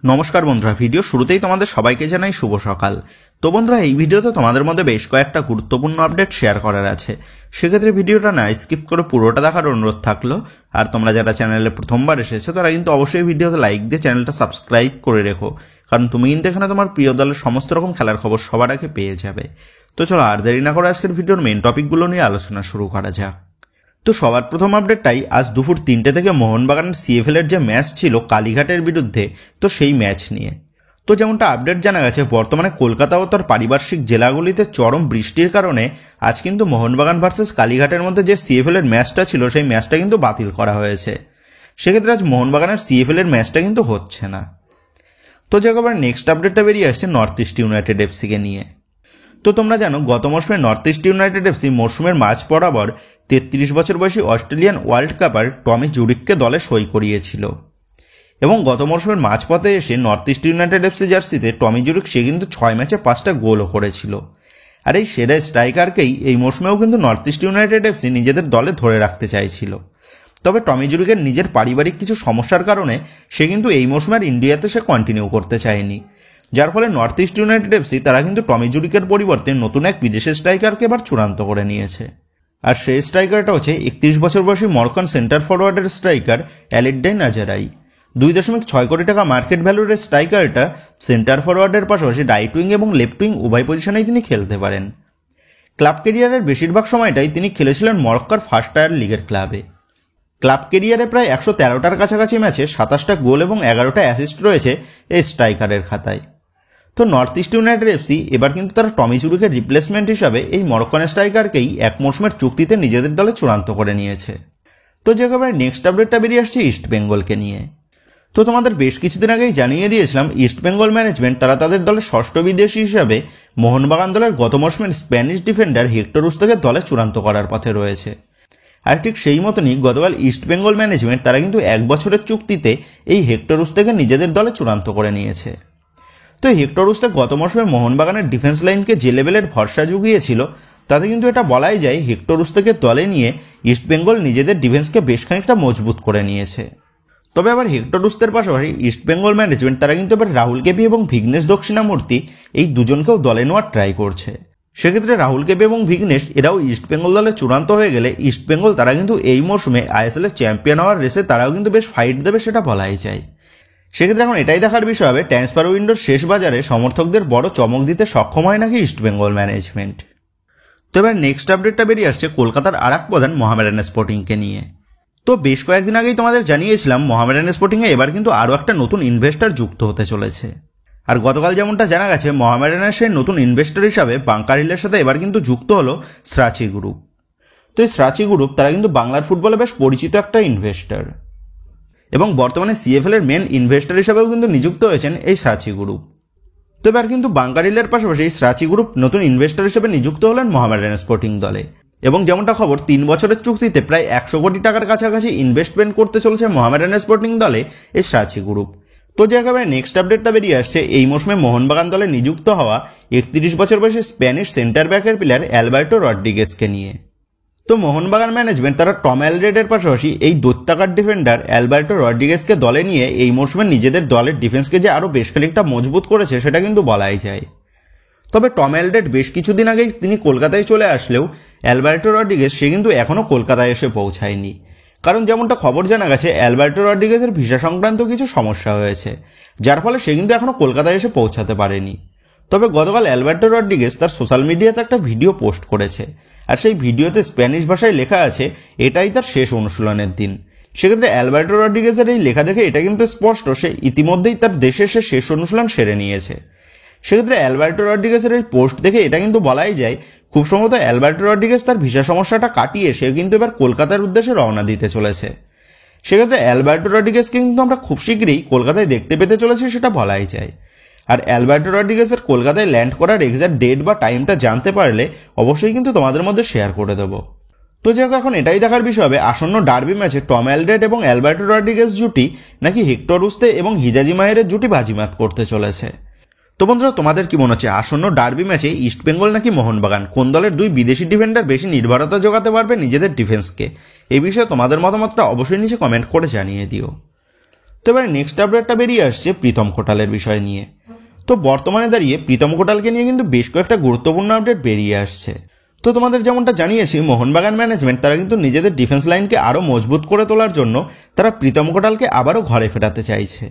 নমস্কার বন্ধুরা, ভিডিও শুরুতেই তোমাদের সবাইকে জানাই শুভ সকাল। তো বন্ধুরা, এই ভিডিওতে তোমাদের মধ্যে বেশ কয়েকটা গুরুত্বপূর্ণ আপডেট শেয়ার করার আছে। সেক্ষেত্রে ভিডিওটা না স্কিপ করে পুরোটা দেখার অনুরোধ থাকলো। আর তোমরা যারা চ্যানেলে প্রথমবার এসেছো তারা কিন্তু অবশ্যই ভিডিওতে লাইক দিয়ে চ্যানেলটা সাবস্ক্রাইব করে রেখো, কারণ তুমি কিন্তু এখানে তোমার প্রিয় দলের সমস্ত রকম খেলার খবর সবার আগে পেয়ে যাবে। তো চলো আর দেরি না করে আজকের ভিডিওর মেন টপিকগুলো নিয়ে আলোচনা শুরু করা যাক। তো সবার প্রথম আপডেটটাই আজ দুপুর 3টে থেকে মোহনবাগানের সিএফএল এর যে ম্যাচ ছিল কালীঘাটের বিরুদ্ধে, তো সেই ম্যাচ নিয়ে। তো যেমনটা আপডেট জানা গেছে, বর্তমানে কলকাতা ও তার পারিপার্শ্বিক জেলাগুলিতে চরম বৃষ্টির কারণে আজ কিন্তু মোহনবাগান ভার্সেস কালীঘাটের মধ্যে যে সিএফএল এর ম্যাচটা ছিল সেই ম্যাচটা কিন্তু বাতিল করা হয়েছে। সেক্ষেত্রে আজ মোহনবাগানের সিএফএল এর ম্যাচটা কিন্তু হচ্ছে না। তো যে একবার নেক্সট আপডেটটা বেরিয়ে আসছে নর্থ ইস্ট ইউনাইটেড এফসিকে নিয়ে। তো তোমরা জানো গত মৌসুমে নর্থ ইস্ট ইউনাইটেড এফসি মৌসুমের মাঝ বরাবর 33 বছর বয়সী অস্ট্রেলিয়ান ওয়ার্ল্ড কাপার টমি জুরিককে দলে সই করিয়েছিল, এবং গত মৌসুমের মাঝপথে এসে নর্থ ইস্ট ইউনাইটেড এফসি জার্সিতে টমি জুরিক সে কিন্তু 6 ম্যাচে 5টা গোলও করেছিল। আর এই সেরা স্ট্রাইকারকেই এই মৌসুমেও কিন্তু নর্থ ইস্ট ইউনাইটেড এফসি নিজেদের দলে ধরে রাখতে চাইছিল। তবে টমি জুরিকের নিজের পারিবারিক কিছু সমস্যার কারণে সে কিন্তু এই মৌসুমে আর ইন্ডিয়াতে সে কন্টিনিউ করতে চায়নি, যার ফলে নর্থ ইস্ট ইউনাইটেড এফসি তারা কিন্তু টমি জুরিকের পরিবর্তে নতুন এক বিদেশি স্ট্রাইকারকে এবার চূড়ান্ত করে নিয়েছে। আর সেই স্ট্রাইকারটা হচ্ছে 31 বছর বয়সী মরক্কান সেন্টার ফরওয়ার্ডের স্ট্রাইকার অ্যালেকডাইন আজারাই। 2.6 কোটি টাকা মার্কেট ভ্যালুর স্ট্রাইকারটা সেন্টার ফরওয়ার্ডের পাশাপাশি রাইট উইং এবং লেফট উইং উভয় পজিশনেই তিনি খেলতে পারেন। ক্লাব কেরিয়ারের বেশিরভাগ সময়টাই তিনি খেলেছিলেন মরক্কার ফার্স্ট টায়ার লিগের ক্লাবে। ক্লাব কেরিয়ারে প্রায় 113টার কাছাকাছি ম্যাচে 27টা গোল এবং 11টা অ্যাসিস্ট রয়েছে এই স্ট্রাইকারের খাতায়। তো নর্থ ইস্ট ইউনাইটেড এফসি এবার কিন্তু তারা টমি জুরিকের রিপ্লেসমেন্ট হিসাবে এই মরক্কান স্ট্রাইকারকেই এক মৌসুমের চুক্তিতে নিজেদের দলে চূড়ান্ত করে নিয়েছে। তো যে একেবারে নেক্সট আপডেটটা বেরিয়ে আসছে ইস্ট বেঙ্গলকে নিয়ে। তো তোমাদের বেশ কিছুদিন আগেই জানিয়ে দিয়েছিলাম ইস্ট বেঙ্গল ম্যানেজমেন্ট তারা তাদের দলে ষষ্ঠ বিদেশি হিসাবে মোহনবাগান দলের গত মৌসুমের স্প্যানিশ ডিফেন্ডার হেক্টর রুস্তোকে দলে চূড়ান্ত করার পথে রয়েছে। আর ঠিক সেই মতনই গতকাল ইস্ট বেঙ্গল ম্যানেজমেন্ট তারা কিন্তু 1 বছরের চুক্তিতে এই হেক্টর রুস্তোকে নিজেদের দলে চূড়ান্ত করে নিয়েছে। তো হেক্টর রুস্তো গত মৌসুমে মোহনবাগানের ডিফেন্স লাইনকে যে লেভেলের ভরসা জুগিয়েছিল, তাতে কিন্তু এটা বলাই যায় হেক্টর রুস্তোকে দলে নিয়ে ইস্ট বেঙ্গল নিজেদের ডিফেন্সকে বেশ খানিকটা মজবুত করে নিয়েছে। তবে আবার হেক্টর রুস্তোর পাশাপাশি ইস্ট বেঙ্গল ম্যানেজমেন্ট তারা কিন্তু এবার রাহুল কেপি এবং ভিঘ্নেশ দক্ষিণামূর্তি এই দুজনকেও দলে নেওয়ার ট্রাই করছে। সেক্ষেত্রে রাহুল কেপি এবং ভিঘ্নেশ এরাও ইস্ট বেঙ্গল দলে চূড়ান্ত হয়ে গেলে ইস্ট বেঙ্গল তারা কিন্তু এই মৌসুমে আইএসএল এর চ্যাম্পিয়ন হওয়ার রেসে তারাও কিন্তু বেশ ফাইট দেবে, সেটা বলাই যায়। সেক্ষেত্রে এখন এটাই দেখার বিষয় হবে ট্রান্সফার উইন্ডোর শেষ বাজারে সমর্থকদের বড় চমক দিতে সক্ষম হয় নাকি ইস্ট বেঙ্গল ম্যানেজমেন্ট। তো এবার নেক্সট আপডেটটা বেরিয়ে আসছে কলকাতার আরেক প্রধান মোহামেডান স্পোর্টিংকে নিয়ে। তো বেশ কয়েকদিন আগেই তোমাদের জানিয়েছিলাম মোহামেডান স্পোর্টিংয়ে এবার কিন্তু আরও একটা নতুন ইনভেস্টর যুক্ত হতে চলেছে। আর গতকাল যেমনটা জানা গেছে মোহামেডানের সেই নতুন ইনভেস্টর হিসাবে বাংকার হিলের সাথে এবার কিন্তু যুক্ত হলো স্রাচি গ্রুপ। তো এই স্রাচি গ্রুপ তারা কিন্তু বাংলার ফুটবলে বেশ পরিচিত একটা ইনভেস্টর, এবং বর্তমানে সিএফএল এর মেন ইনভেস্টর হিসেবেও কিন্তু নিযুক্ত হয়েছেন এই স্রাচি গ্রুপ। তো এবার কিন্তু বাংকার হিলের পাশাপাশি এই স্রাচি গ্রুপ নতুন ইনভেস্টর হিসেবে নিযুক্ত হলেন মোহামেডান স্পোর্টিং দলে, এবং যেমনটা খবর 3 বছরের চুক্তিতে প্রায় 100 কোটি টাকার কাছাকাছি ইনভেস্টমেন্ট করতে চলেছে মোহামেডান স্পোর্টিং দলে এই স্রাচি গ্রুপ। তো যে একেবারে নেক্সট আপডেটটা বেরিয়ে আসছে এই মৌসুমে মোহনবাগান দলে নিযুক্ত হওয়া 31 বছর বয়সী স্প্যানিশ সেন্টার ব্যাকের প্লেয়ার অ্যালবার্টো রড্রিগেজকে নিয়ে। তো মোহনবাগান ম্যানেজমেন্ট তারা টম অ্যালড্রেডের পাশাপাশি এই দৈত্যাকার ডিফেন্ডার অ্যালবার্টো রড্রিগেজকে দলে নিয়ে এই মৌসুমে নিজেদের দলের ডিফেন্সকে যে আরও বেশ খানিকটা মজবুত করেছে সেটা কিন্তু বলাই যায়। তবে টম অ্যালড্রেড বেশ কিছুদিন আগেই তিনি কলকাতায় চলে আসলেও অ্যালবার্টো রড্রিগেজ সে কিন্তু এখনও কলকাতায় এসে পৌঁছায়নি, কারণ যেমনটা খবর জানা গেছে অ্যালবার্টো রড্রিগেজের ভিসা সংক্রান্ত কিছু সমস্যা হয়েছে, যার ফলে সে কিন্তু এখনও কলকাতায় এসে পৌঁছাতে পারেনি। তবে গতকাল অ্যালবার্টো রড্রিগেজ তার সোশ্যাল মিডিয়াতে একটা ভিডিও পোস্ট করেছে, আর সেই ভিডিওতে স্প্যানিশ ভাষায় লেখা আছে এটাই তার শেষ অনুশীলনের দিন। সেক্ষেত্রে অ্যালবার্টো রড্রিগেজের এই লেখা দেখে এটা কিন্তু স্পষ্ট সে ইতিমধ্যেই তার দেশে সে শেষ অনুশীলন সেরে নিয়েছে। সেক্ষেত্রে অ্যালবার্টো রড্রিগেজের এই পোস্ট দেখে এটা কিন্তু বলাই যায় খুব সম্ভবত অ্যালবার্টো রড্রিগেজ তার ভিসা সমস্যাটা কাটিয়ে সে কিন্তু এবার কলকাতার উদ্দেশ্যে রওনা দিতে চলেছে। সেক্ষেত্রে অ্যালবার্টো রড্রিগেজকে কিন্তু আমরা খুব শীঘ্রই কলকাতায় দেখতে পেতে চলেছি, সেটা বলাই যায়। আর অ্যালবার্টো রড্রিগেজের কলকাতায় ল্যান্ড করার এক্সাক্ট ডেট বা টাইমটা জানতে পারলে অবশ্যই কিন্তু তোমাদের মধ্যে শেয়ার করে দেবো। তো যাই হোক, এখন এটাই দেখার বিষয় হবে আসন্ন ডার্বি ম্যাচে টম অ্যালড্রেড এবং অ্যালবার্টো রড্রিগেজ জুটি নাকি হেক্টর রুস্তে এবং হিজাজি মাহেরের জুটি বাজিমাত করতে চলেছে। তো বন্ধুরা, তোমাদের কি মনে হচ্ছে আসন্ন ডার্বি ম্যাচে ইস্ট বেঙ্গল নাকি মোহনবাগান কোন দলের দুই বিদেশি ডিফেন্ডার বেশি নির্ভরতা যোগাতে পারবে নিজেদের ডিফেন্সকে? এই বিষয়ে তোমাদের মতামতটা অবশ্যই নিচে কমেন্ট করে জানিয়ে দিও। তো এবার নেক্সট আপডেটটা বেরিয়ে আসছে প্রীতম কোটালের বিষয় নিয়ে। তো বর্তমানে দাঁড়িয়ে প্রীতম কোটালকে নিয়ে কিন্তু বেশ কয়েকটা গুরুত্বপূর্ণ আপডেট বেরিয়ে আসছে। তো তোমাদের যেমনটা জানিয়েছি, মোহনবাগান ম্যানেজমেন্ট তারা কিন্তু নিজেদের ডিফেন্স লাইনকে আরও মজবুত করে তোলার জন্য তারা প্রীতম কোটালকে আবারও ঘরে ফেরাতে চাইছে।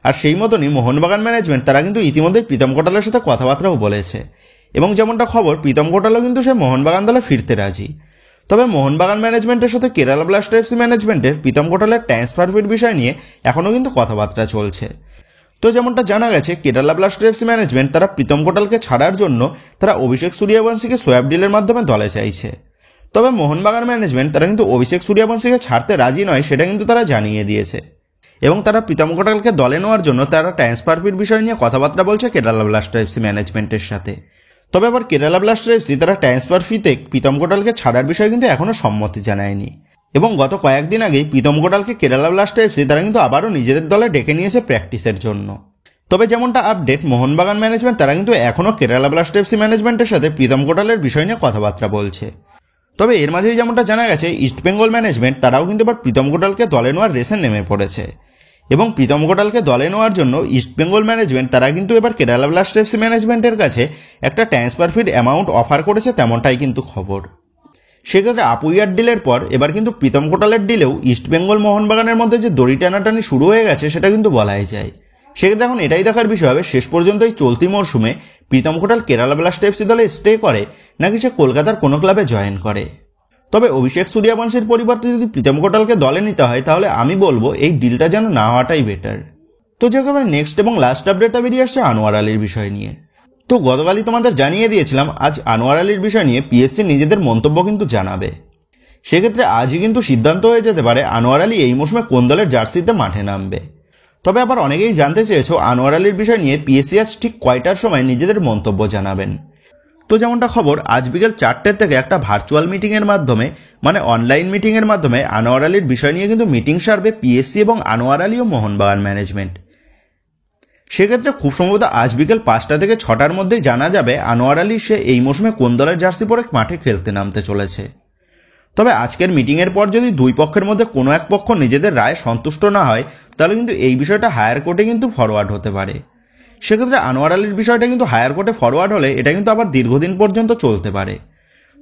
আর সেই মতনই মোহনবাগান ম্যানেজমেন্ট তারা কিন্তু ইতিমধ্যেই প্রীতম কোটালের সাথে কথাবার্তাও বলেছে, এবং যেমনটা খবর প্রীতম কোটালও কিন্তু সে মোহনবাগান দলে ফিরতে রাজি। তবে মোহনবাগান ম্যানেজমেন্টের সাথে কেরালা ব্লাস্টার এফসি ম্যানেজমেন্টের প্রীতম কোটালের ট্রান্সফার ফির বিষয় নিয়ে এখনও কিন্তু কথাবার্তা চলছে। তো যেমনটা জানা গেছে, কেরালা ব্লাস্টার এফসি ম্যানেজমেন্ট তারা প্রীতম কোটালকে ছাড়ার জন্য তারা অভিষেক সূর্যবংশীকে সোয়াব ডিলের মাধ্যমে দলে চাইছে। তবে মোহনবাগান ম্যানেজমেন্ট তারা কিন্তু অভিষেক সূর্যবংশীকে ছাড়তে রাজি নয়, সেটা কিন্তু তারা জানিয়ে দিয়েছে, এবং তারা প্রীতম কোটালকে দলে নেওয়ার জন্য তারা ট্রান্সফার ফির বিষয় নিয়ে কথাবার্তা বলছে কেরালা ব্লাস্টার এফসি ম্যানেজমেন্টের সাথে। তবে আবার কেরালা ব্লাস্টার এফসি তারা ট্রান্সফার ফিতে প্রীতম কোটালকে ছাড়ার বিষয়ে কিন্তু এখনও সম্মতি জানায়নি, এবং গত কয়েকদিন আগেই প্রীতম কোটালকে কেরালা ব্লাস্টার এফসি তারা কিন্তু আবারও নিজেদের দলে ডেকে নিয়েছে প্র্যাকটিসের জন্য। তবে যেমনটা আপডেট, মোহনবাগান ম্যানেজমেন্ট তারা কিন্তু এখনও কেরালা ব্লাস্টার এফসি ম্যানেজমেন্টের সাথে প্রীতম কোটালের বিষয় নিয়ে কথাবার্তা বলছে। তবে এর মাঝেই যেমনটা জানা গেছে, ইস্টবেঙ্গল ম্যানেজমেন্ট তারাও কিন্তু এবার প্রীতম কোটালকে দলে নেওয়ার রেসে নেমে পড়েছে, এবং প্রীতম কোটালকে দলে নেওয়ার জন্য ইস্টবেঙ্গল ম্যানেজমেন্ট তারা কিন্তু এবার কেরালা ব্লাস্টার এফসি ম্যানেজমেন্টের কাছে একটা ট্রান্সফার ফির অ্যামাউন্ট অফার করেছে, তেমনটাই কিন্তু খবর। সেক্ষেত্রে আপুইয়ার ডিলের পর এবার কিন্তু প্রীতম কোটালের ডিলেও ইস্টবেঙ্গল মোহনবাগানের মধ্যে যে দড়ি টানাটানি শুরু হয়ে গেছে সেটা কিন্তু বলাই যায়। সেক্ষেত্রে এখন এটাই দেখার বিষয় হবে শেষ পর্যন্ত এই চলতি মরশুমে প্রীতম কোটাল কেরালা ব্লাস্টার এফসি দলে স্টে করে নাকি সে কলকাতার কোনো ক্লাবে জয়েন করে। তবে অভিষেক সূর্যবংশীর পরিবর্তে যদি প্রীতম কোটালকে দলে নিতে হয় তাহলে আমি বলবো এই ডিলটা যেন না হওয়াটাই বেটার। তো যেভাবে নেক্সট এবং লাস্ট আপডেটটা বেরিয়ে আসছে আনোয়ার আলীর বিষয় নিয়ে। তো গতকালই তোমাদের জানিয়ে দিয়েছিলাম আজ আনোয়ার আলীর বিষয় নিয়ে পিএসসি নিজেদের মন্তব্য কিন্তু জানাবে। সেক্ষেত্রে আজই কিন্তু সিদ্ধান্ত হয়ে যেতে পারে আনোয়ার আলী এই মৌসুমে কোন দলের জার্সিতে মাঠে নামবে। তবে আবার অনেকেই জানতে চেয়েছো আনোয়ার আলীর বিষয় নিয়ে পিএসসি আজ ঠিক কয়টার সময় নিজেদের মন্তব্য জানাবেন। তো যেমনটা খবর, আজ বিকেল 4টের থেকে একটা ভার্চুয়াল মিটিংয়ের মাধ্যমে, মানে অনলাইন মিটিংয়ের মাধ্যমে আনোয়ার আলীর বিষয় নিয়ে কিন্তু মিটিং সারবে পিএসসি এবং আনোয়ার আলী ও মোহনবাগান ম্যানেজমেন্ট। সেক্ষেত্রে খুব সম্ভবত আজ বিকেল 5টা থেকে 6টার মধ্যেই জানা যাবে আনোয়ার আলী সে এই মৌসুমে কোন দলের জার্সি পরে মাঠে খেলতে নামতে চলেছে। তবে আজকের মিটিংয়ের পর যদি দুই পক্ষের মধ্যে কোনো এক পক্ষ নিজেদের রায়ে সন্তুষ্ট না হয় তাহলে কিন্তু এই বিষয়টা হায়ার কোর্টে কিন্তু ফরওয়ার্ড হতে পারে। সেক্ষেত্রে আনোয়ার আলীর বিষয়টা কিন্তু হায়ার কোর্টে ফরওয়ার্ড হলে এটা কিন্তু আবার দীর্ঘদিন পর্যন্ত চলতে পারে।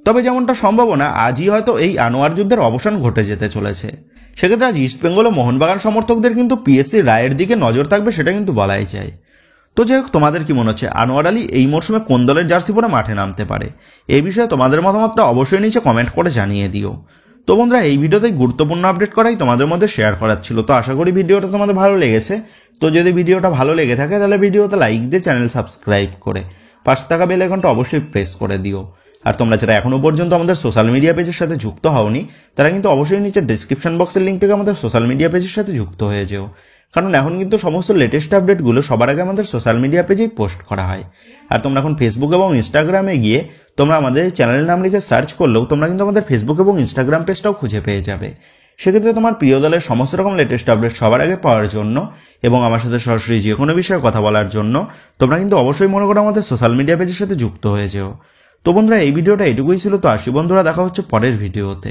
তবে যেমনটা সম্ভাবনা আজই হয়তো এই আনোয়ার যুদ্ধের অবসান ঘটে যেতে চলেছে। সেক্ষেত্রে আজ ইস্টবেঙ্গল ও মোহনবাগান সমর্থকদের কিন্তু পিএসসির রায়ের দিকে নজর থাকবে, সেটা কিন্তু বলাই যায়। তো যাই হোক, তোমাদের কি মনে হচ্ছে আনোয়ার আলী এই মরশুমে কোন দলের জার্সি পরে মাঠে নামতে পারে? এই বিষয়ে তোমাদের মতামতটা অবশ্যই নিচে কমেন্ট করে জানিয়ে দিও। তো বন্ধুরা, এই ভিডিওতে গুরুত্বপূর্ণ আপডেট করাই তোমাদের মধ্যে শেয়ার করার ছিল। তো আশা করি ভিডিওটা তোমাদের ভালো লেগেছে। তো যদি ভিডিওটা ভালো লেগে থাকে তাহলে ভিডিওতে লাইক দিয়ে চ্যানেল সাবস্ক্রাইব করে পাশে থাকা বেল আইকনটা অবশ্যই প্রেস করে দিও। আর তোমরা যারা এখনো পর্যন্ত আমাদের সোশ্যাল মিডিয়া পেজের সাথে যুক্ত হওনি তারা কিন্তু অবশ্যই নিচে ডিসক্রিপশন বক্সের লিঙ্ক থেকে আমাদের সোশ্যাল মিডিয়া পেজের সাথে যুক্ত হয়ে যেও, কারণ এখন কিন্তু সমস্ত লেটেস্ট আপডেটগুলো সবার আগে আমাদের সোশ্যাল মিডিয়া পেজেই পোস্ট করা হয়। আর তোমরা এখন ফেসবুক এবং ইনস্টাগ্রামে গিয়ে তোমরা আমাদের চ্যানেলের নাম লিখে সার্চ করলেও তোমরা কিন্তু আমাদের ফেসবুক এবং ইনস্টাগ্রাম পেজটাও খুঁজে পেয়ে যাবে। সেক্ষেত্রে তোমার প্রিয় দলের সমস্ত রকম লেটেস্ট আপডেট সবার আগে পাওয়ার জন্য এবং আমার সাথে সরাসরি যে কোনো বিষয়ে কথা বলার জন্য তোমরা কিন্তু অবশ্যই মনে করো আমাদের সোশ্যাল মিডিয়া পেজের সাথে যুক্ত হয়ে যেও। তো বন্ধুরা, এই ভিডিওটা এটুকুই ছিল। তো আসি বন্ধুরা, দেখা হচ্ছে পরের ভিডিওতে।